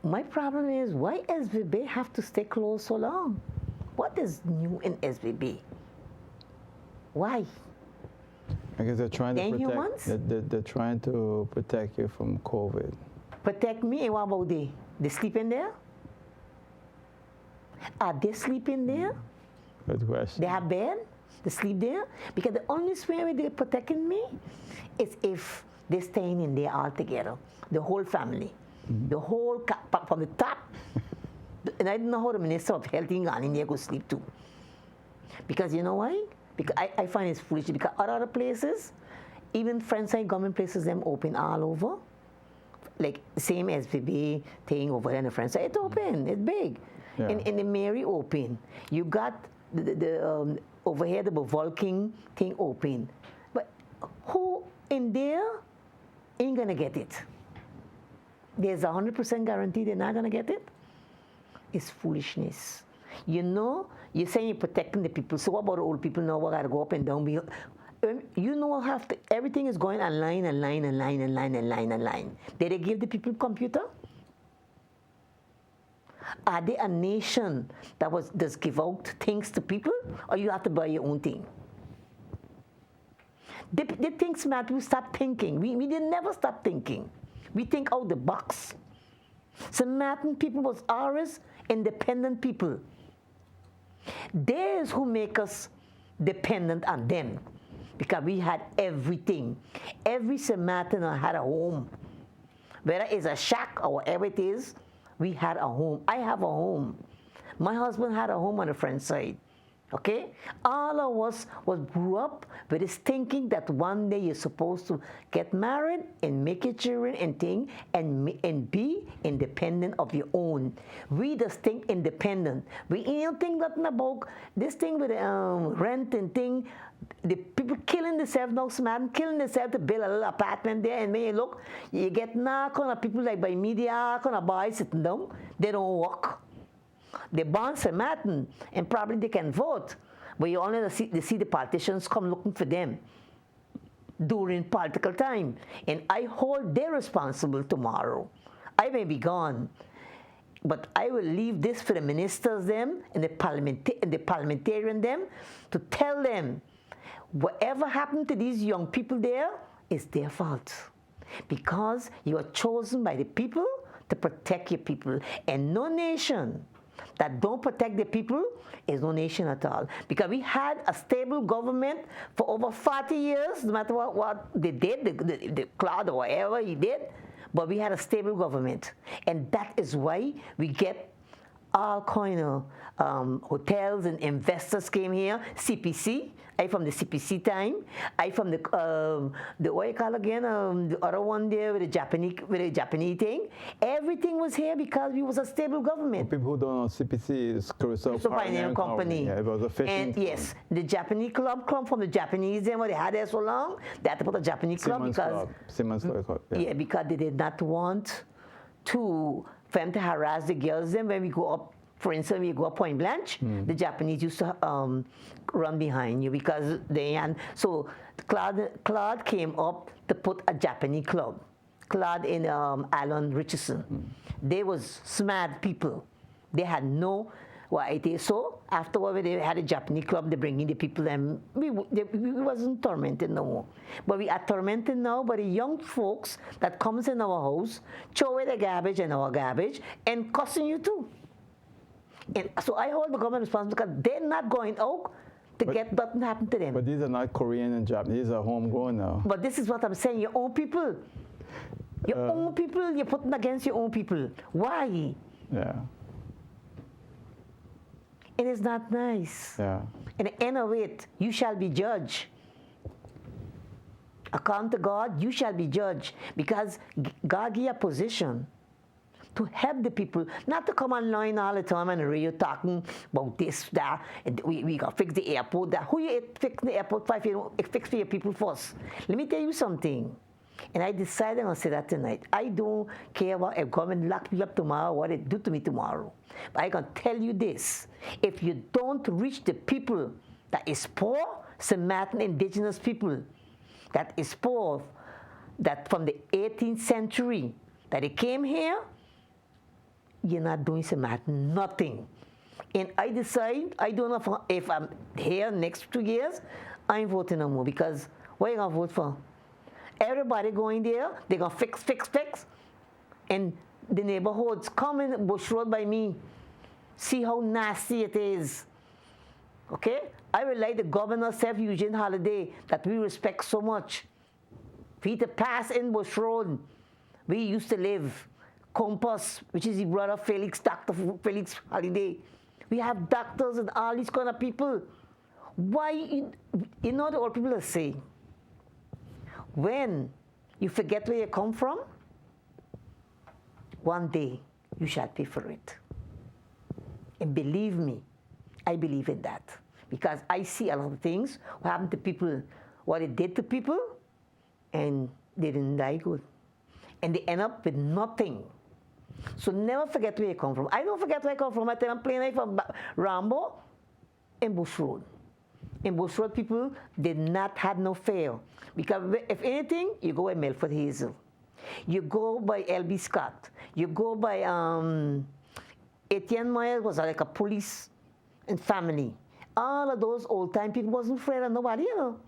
My problem is, why SVB have to stay closed so long? What is new in SVB? Why? I guess they're trying to Inhumans? protect. They're trying to protect you from COVID. Protect me, and what about they? They sleep in there? Are they sleeping there? Good question. They have bed? They sleep there? Because the only way they're protecting me is if they're staying in there all together, the whole family, the whole, from the top. And I don't know how the Minister of Health in there go sleep too. Because you know why? Because I find it's foolish. Because other places, even French-side government places, them open all over. Like same as the thing over there in the French side, it's open, it's big. Yeah. In the Mary open. You got the over here the Vulcan thing open. But who in there ain't gonna get it? There's 100% guarantee they're not gonna get it? It's foolishness. You know, you're saying you're protecting the people. So what about the old people now? We gotta go up and down. You know, everything is going online. Did they give the people computer? Are they a nation that does give out things to people, or you have to buy your own thing? They think smart people stop thinking. We did never stop thinking. We think out the box. So Maarten people was ours, independent people. There's who make us dependent on them. Because we had everything. Every Samaritan had a home. Whether it's a shack or whatever it is, we had a home. I have a home. My husband had a home on the French side. Okay? All of us grew up with this thinking that one day you're supposed to get married and make your children and thing and be independent of your own. We just think independent. We don't think nothing about this thing with rent and thing. The people killing themselves now, man, killing themselves to build a little apartment there, and when you look, you get now kind of people like by media, kind of boys sitting down, they don't work. They born St. Maarten, and probably they can vote, but you only see the politicians come looking for them during political time, and I hold them responsible tomorrow. I may be gone, but I will leave this for the ministers them and the parliamentarian them to tell them whatever happened to these young people there is their fault, because you are chosen by the people to protect your people, and no nation that don't protect the people is no nation at all. Because we had a stable government for over 40 years, no matter what they did, the Claude or whatever he did, but we had a stable government. And that is why we get all kind of hotels and investors came here, CPC. I from the CPC time. I from the what you call again, the other one there with the Japanese thing. Everything was here because we was a stable government. For people who don't know, CPC is Crusoe Pioneering Company. Yeah, it was a fishing. And yes, the Japanese club come from the Japanese. Then what they had there so long, they had to put a Japanese club because Simmons Club. Yeah, because they did not want for them to harass the girls. Then when we go up. For instance, when you go up Point Blanche, the Japanese used to run behind you because so Claude came up to put a Japanese club. Claude and Alan Richardson. They was smart people. They had no idea. So afterward, when they had a Japanese club, they bring in the people, and we wasn't tormented no more. But we are tormented now by the young folks that comes in our house, throw away the garbage and our garbage, and cussing you too. And so I hold the government responsible because they're not going out to get nothing happen to them. But these are not Korean and Japanese, these are homegrown now. But this is what I'm saying, your own people. Your own people, you're putting against your own people. Why? Yeah. It is not nice. Yeah. At the end of it, you shall be judged. According to God, you shall be judged because God gave you a position to help the people, not to come online all the time and radio talking about this, that, and we got to fix the airport, that. Who you fix the airport for if you don't fix for your people first? Let me tell you something. And I decided I'm going to say that tonight. I don't care about if government lock me up tomorrow, what it do to me tomorrow. But I can tell you this. If you don't reach the people that is poor, some Maarten indigenous people, that is poor, that from the 18th century, that they came here, you're not doing St. Martin, nothing. And I decide, I don't know if I'm here next 2 years, I'm voting no more, because what are you going to vote for? Everybody going there, they're going to fix. And the neighborhoods, come in Bush Road by me, see how nasty it is. Okay? I would like the governor, Sir Eugene Holiday, that we respect so much. For he to pass in Bush Road, we used to live. Compass, which is the brother Felix, Dr. Felix Holiday. We have doctors and all these kind of people. Why, you know what old people are saying? When you forget where you come from, one day you shall pay for it. And believe me, I believe in that. Because I see a lot of things, what happened to people, what it did to people, and they didn't die good. And they end up with nothing. So never forget where you come from. I don't forget where I come from. I tell them plain from Rambo and Bush Road. In Bush Road, people did not have no fear. Because if anything, you go by Milford Hazel. You go by L.B. Scott. You go by Etienne Moyer was like a police and family. All of those old-time people wasn't afraid of nobody, you know.